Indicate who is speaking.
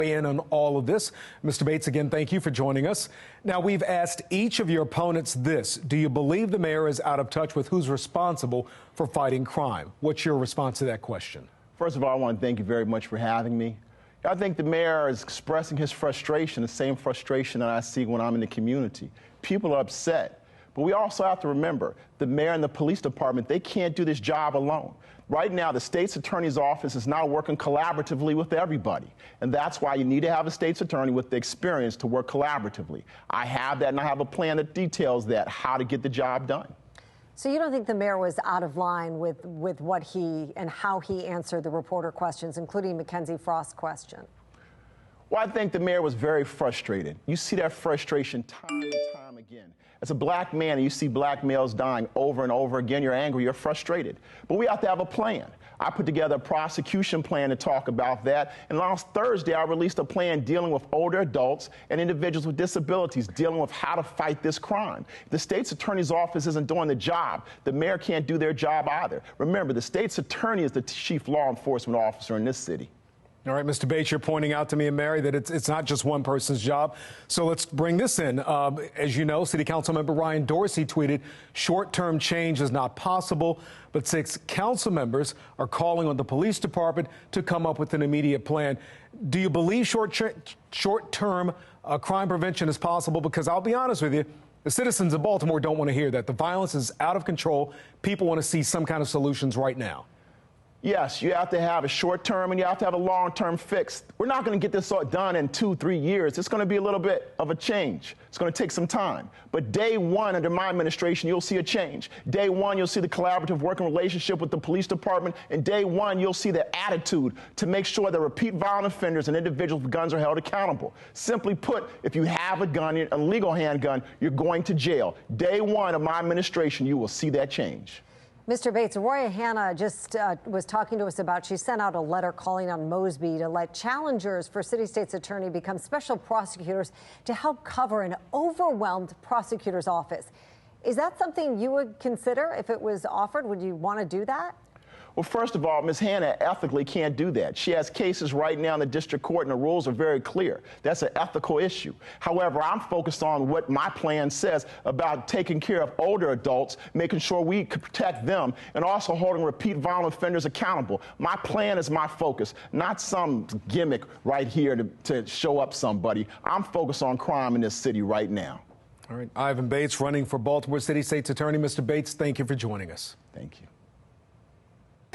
Speaker 1: In on all of this. Mr. Bates, again, thank you for joining us. Now, we've asked each of your opponents this. Do you believe the mayor is out of touch with who's responsible for fighting crime? What's your response to that question?
Speaker 2: First of all, I want to thank you very much for having me. I think the mayor is expressing his frustration, the same frustration that I see when I'm in the community. People are upset. But we also have to remember, the mayor and the police department, they can't do this job alone. Right now, the state's attorney's office is now working collaboratively with everybody. And that's why you need to have a state's attorney with the experience to work collaboratively. I have that, and I have a plan that details that, how to get the job done.
Speaker 3: So you don't think the mayor was out of line with what he and how he answered the reporter questions, including Mackenzie Frost's question?
Speaker 2: Well, I think the mayor was very frustrated. You see that frustration time and time again. As a black man, and you see black males dying over and over again, you're angry, you're frustrated. But we have to have a plan. I put together a prosecution plan to talk about that. And last Thursday, I released a plan dealing with older adults and individuals with disabilities, dealing with how to fight this crime. The state's attorney's office isn't doing the job. The mayor can't do their job either. Remember, the state's attorney is the chief law enforcement officer in this city.
Speaker 1: All right, Mr. Bates, you're pointing out to me and Mary that it's not just one person's job. So let's bring this in. As you know, City Council member Ryan Dorsey tweeted, short-term change is not possible, but 6 council members are calling on the police department to come up with an immediate plan. Do you believe short-term crime prevention is possible? Because I'll be honest with you, the citizens of Baltimore don't want to hear that. The violence is out of control. People want to see some kind of solutions right now.
Speaker 2: Yes, you have to have a short-term and you have to have a long-term fix. We're not going to get this all done in 2-3 years. It's going to be a little bit of a change. It's going to take some time. But day one under my administration, you'll see a change. Day one, you'll see the collaborative working relationship with the police department. And day one, you'll see the attitude to make sure that repeat violent offenders and individuals with guns are held accountable. Simply put, if you have a gun, a legal handgun, you're going to jail. Day one of my administration, you will see that change.
Speaker 3: Mr. Bates, Roya Hanna just was talking to us about, she sent out a letter calling on Mosby to let challengers for city state's attorney become special prosecutors to help cover an overwhelmed prosecutor's office. Is that something you would consider if it was offered? Would you want to do that?
Speaker 2: Well, first of all, Ms. Hanna ethically can't do that. She has cases right now in the district court, and the rules are very clear. That's an ethical issue. However, I'm focused on what my plan says about taking care of older adults, making sure we can protect them, and also holding repeat violent offenders accountable. My plan is my focus, not some gimmick right here to show up somebody. I'm focused on crime in this city right now.
Speaker 1: All right, Ivan Bates running for Baltimore City State's Attorney. Mr. Bates, thank you for joining us.
Speaker 2: Thank you.